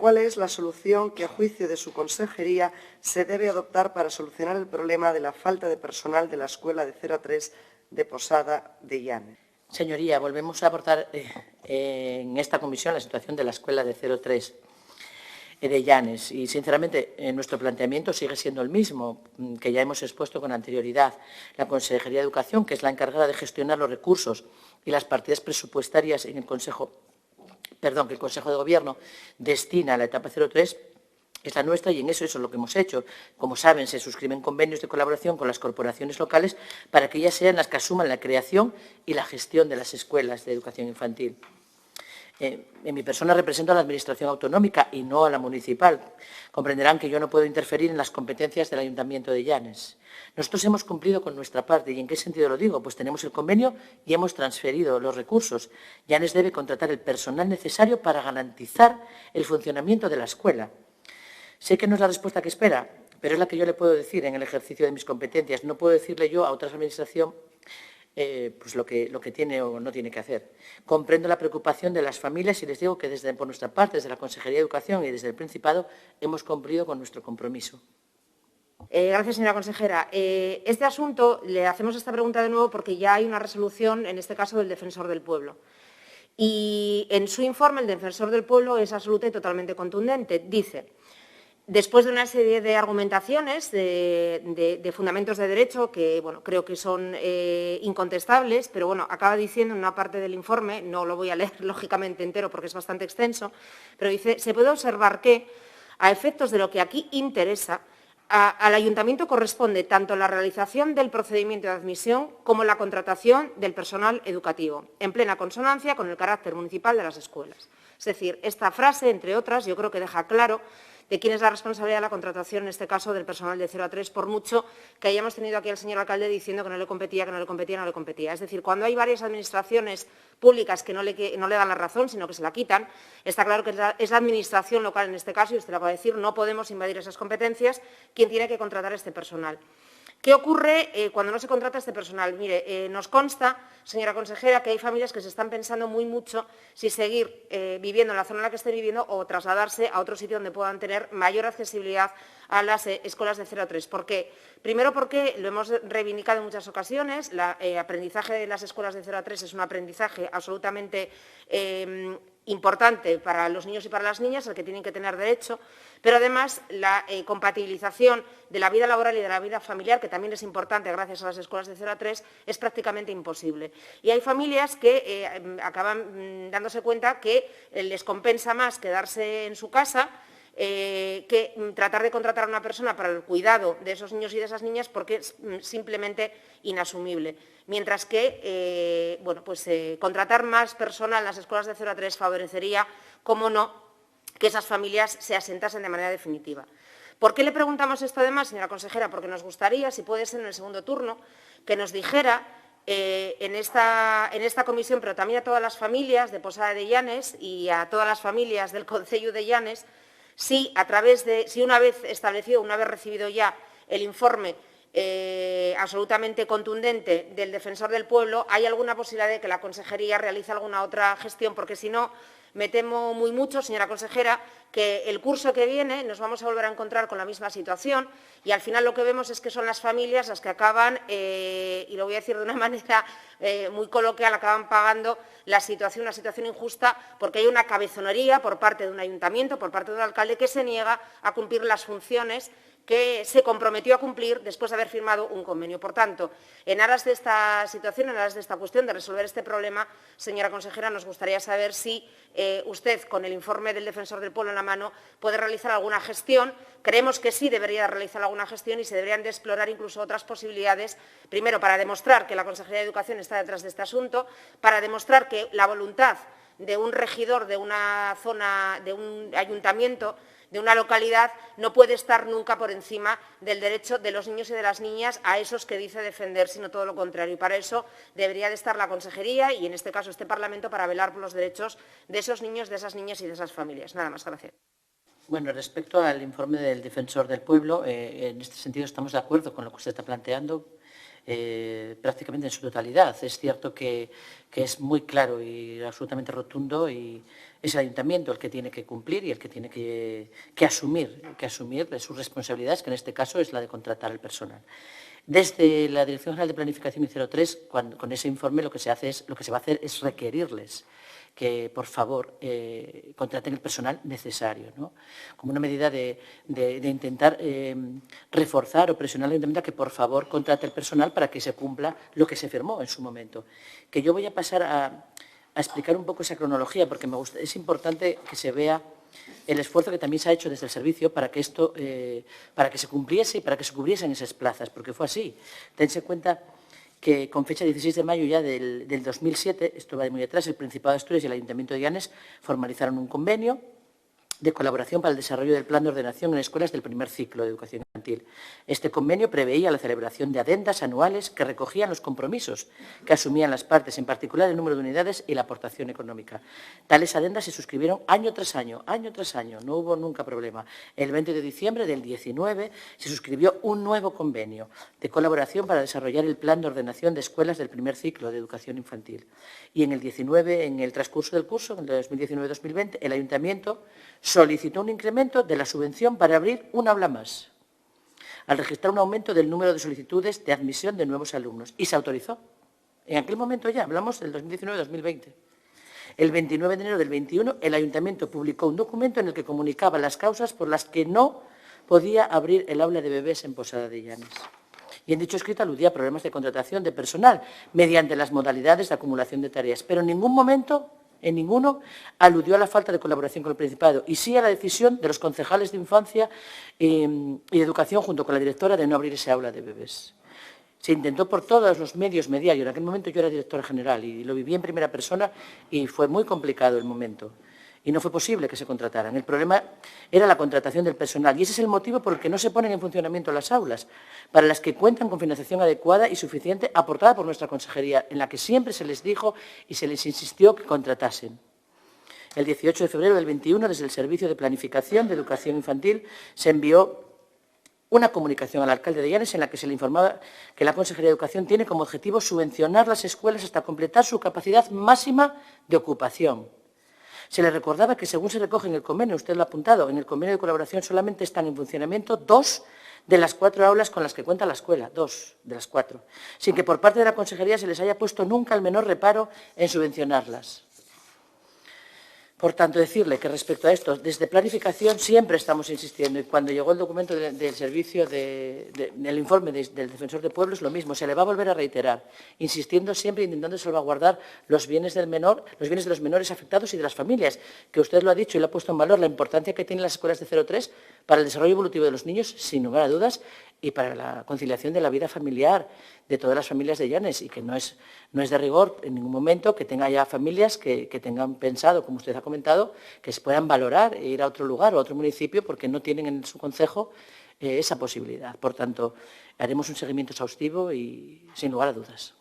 ¿Cuál es la solución que, a juicio de su consejería, se debe adoptar para solucionar el problema de la falta de personal de la escuela de 0 a 3 de Posada de Llanes? Señoría, volvemos a abordar en esta comisión la situación de la escuela de 0 a 3 de Llanes y, sinceramente, nuestro planteamiento sigue siendo el mismo que ya hemos expuesto con anterioridad. La Consejería de Educación, que es la encargada de gestionar los recursos y las partidas presupuestarias en el que el Consejo de Gobierno destina a la etapa 03, es la nuestra y en eso es lo que hemos hecho. Como saben, se suscriben convenios de colaboración con las corporaciones locales para que ellas sean las que asuman la creación y la gestión de las escuelas de educación infantil. En mi persona represento a la Administración autonómica y no a la municipal. Comprenderán que yo no puedo interferir en las competencias del Ayuntamiento de Llanes. Nosotros hemos cumplido con nuestra parte. ¿Y en qué sentido lo digo? Pues tenemos el convenio y hemos transferido los recursos. Llanes debe contratar el personal necesario para garantizar el funcionamiento de la escuela. Sé que no es la respuesta que espera, pero es la que yo le puedo decir en el ejercicio de mis competencias. No puedo decirle yo a otra administración pues lo que tiene o no tiene que hacer. Comprendo la preocupación de las familias y les digo que por nuestra parte, desde la Consejería de Educación y desde el Principado, hemos cumplido con nuestro compromiso. Gracias, señora consejera. Este asunto, le hacemos esta pregunta de nuevo porque ya hay una resolución, en este caso, del Defensor del Pueblo. Y en su informe, el Defensor del Pueblo es absoluta y totalmente contundente. Dice, después de una serie de argumentaciones, de fundamentos de derecho, que creo que son incontestables, pero acaba diciendo en una parte del informe, no lo voy a leer lógicamente entero porque es bastante extenso, pero dice, se puede observar que, a efectos de lo que aquí interesa, al Ayuntamiento corresponde tanto la realización del procedimiento de admisión como la contratación del personal educativo, en plena consonancia con el carácter municipal de las escuelas. Es decir, esta frase, entre otras, yo creo que deja claro de quién es la responsabilidad de la contratación, en este caso, del personal de 0 a 3, por mucho que hayamos tenido aquí al señor alcalde diciendo que no le competía, que no le competía, no le competía. Es decir, cuando hay varias administraciones públicas que no le dan la razón, sino que se la quitan, está claro que es la administración local, en este caso, y usted lo va a decir, no podemos invadir esas competencias, quien tiene que contratar este personal. ¿Qué ocurre cuando no se contrata este personal? Mire, nos consta, señora consejera, que hay familias que se están pensando muy mucho si seguir viviendo en la zona en la que estén viviendo o trasladarse a otro sitio donde puedan tener mayor accesibilidad a las escuelas de 0 a 3. ¿Por qué? Primero, porque lo hemos reivindicado en muchas ocasiones. El aprendizaje de las escuelas de 0 a 3 es un aprendizaje absolutamente importante para los niños y para las niñas, al que tienen que tener derecho, pero además la compatibilización de la vida laboral y de la vida familiar, que también es importante gracias a las escuelas de 0 a 3, es prácticamente imposible. Y hay familias que acaban dándose cuenta que les compensa más quedarse en su casa que tratar de contratar a una persona para el cuidado de esos niños y de esas niñas porque es simplemente inasumible. Mientras que contratar más personal en las escuelas de 0 a 3 favorecería, cómo no, que esas familias se asentasen de manera definitiva. ¿Por qué le preguntamos esto además, señora consejera? Porque nos gustaría, si puede ser en el segundo turno, que nos dijera en esta comisión, pero también a todas las familias de Posada de Llanes y a todas las familias del concello de Llanes, si una vez establecido, una vez recibido ya el informe absolutamente contundente del Defensor del Pueblo, hay alguna posibilidad de que la consejería realice alguna otra gestión, porque si no, me temo muy mucho, señora consejera, que el curso que viene nos vamos a volver a encontrar con la misma situación y al final lo que vemos es que son las familias las que acaban, y lo voy a decir de una manera muy coloquial, acaban pagando una situación injusta porque hay una cabezonería por parte de un ayuntamiento, por parte de un alcalde que se niega a cumplir las funciones que se comprometió a cumplir después de haber firmado un convenio. Por tanto, en aras de esta situación, en aras de esta cuestión, de resolver este problema, señora consejera, nos gustaría saber si usted, con el informe del Defensor del Pueblo en la mano, puede realizar alguna gestión. Creemos que sí debería realizar alguna gestión y se deberían de explorar incluso otras posibilidades, primero para demostrar que la Consejería de Educación está detrás de este asunto, para demostrar que la voluntad de un regidor de una zona, de un ayuntamiento, de una localidad, no puede estar nunca por encima del derecho de los niños y de las niñas a esos que dice defender, sino todo lo contrario. Y para eso debería de estar la consejería y, en este caso, este Parlamento para velar por los derechos de esos niños, de esas niñas y de esas familias. Nada más. Gracias. Bueno, respecto al informe del Defensor del Pueblo, en este sentido estamos de acuerdo con lo que usted está planteando. prácticamente en su totalidad. Es cierto que es muy claro y absolutamente rotundo y es el ayuntamiento el que tiene que cumplir y el que tiene que asumir de sus responsabilidades, que en este caso es la de contratar al personal. Desde la Dirección General de Planificación y 03, con ese informe lo que se va a hacer es requerirles que, por favor, contraten el personal necesario, ¿no? Como una medida de intentar reforzar o presionar al ayuntamiento a que, por favor, contrate el personal para que se cumpla lo que se firmó en su momento. Que yo voy a pasar a explicar un poco esa cronología, porque es importante que se vea el esfuerzo que también se ha hecho desde el servicio para que esto, para que se cumpliese y para que se cubriesen esas plazas, porque fue así. Tense cuenta que con fecha 16 de mayo ya del 2007, esto va de muy atrás, el Principado de Asturias y el Ayuntamiento de Llanes formalizaron un convenio de colaboración para el desarrollo del plan de ordenación en escuelas del primer ciclo de educación infantil. Este convenio preveía la celebración de adendas anuales que recogían los compromisos que asumían las partes, en particular el número de unidades y la aportación económica. Tales adendas se suscribieron año tras año, no hubo nunca problema. El 20 de diciembre del 19 se suscribió un nuevo convenio de colaboración para desarrollar el plan de ordenación de escuelas del primer ciclo de educación infantil. Y en el 19, en el transcurso del curso, en el 2019-2020, el Ayuntamiento solicitó un incremento de la subvención para abrir un aula más, al registrar un aumento del número de solicitudes de admisión de nuevos alumnos. Y se autorizó. En aquel momento ya, hablamos del 2019-2020. El 29 de enero del 21, el Ayuntamiento publicó un documento en el que comunicaba las causas por las que no podía abrir el aula de bebés en Posada de Llanes. Y en dicho escrito aludía a problemas de contratación de personal mediante las modalidades de acumulación de tareas, pero en ningún momento, en ninguno, aludió a la falta de colaboración con el Principado y sí a la decisión de los concejales de Infancia y de Educación junto con la directora de no abrir ese aula de bebés. Se intentó por todos los medios mediar. En aquel momento yo era directora general y lo viví en primera persona y fue muy complicado el momento. Y no fue posible que se contrataran. El problema era la contratación del personal y ese es el motivo por el que no se ponen en funcionamiento las aulas, para las que cuentan con financiación adecuada y suficiente aportada por nuestra consejería, en la que siempre se les dijo y se les insistió que contratasen. El 18 de febrero del 21, desde el Servicio de Planificación de Educación Infantil, se envió una comunicación al alcalde de Llanes en la que se le informaba que la Consejería de Educación tiene como objetivo subvencionar las escuelas hasta completar su capacidad máxima de ocupación. Se le recordaba que, según se recoge en el convenio, usted lo ha apuntado, en el convenio de colaboración solamente están en funcionamiento 2 de las 4 aulas con las que cuenta la escuela, 2 de las 4, sin que por parte de la Consejería se les haya puesto nunca el menor reparo en subvencionarlas. Por tanto, decirle que respecto a esto, desde planificación siempre estamos insistiendo y cuando llegó el documento del servicio, del informe del Defensor del Pueblo es lo mismo, se le va a volver a reiterar, insistiendo siempre, intentando salvaguardar los bienes de los menores afectados y de las familias, que usted lo ha dicho y lo ha puesto en valor, la importancia que tienen las escuelas de 0-3 para el desarrollo evolutivo de los niños, sin lugar a dudas, y para la conciliación de la vida familiar de todas las familias de Llanes y que no es de rigor en ningún momento que tenga ya familias que tengan pensado, como usted ha comentado, que se puedan valorar e ir a otro lugar o a otro municipio porque no tienen en su concejo esa posibilidad. Por tanto, haremos un seguimiento exhaustivo y sin lugar a dudas.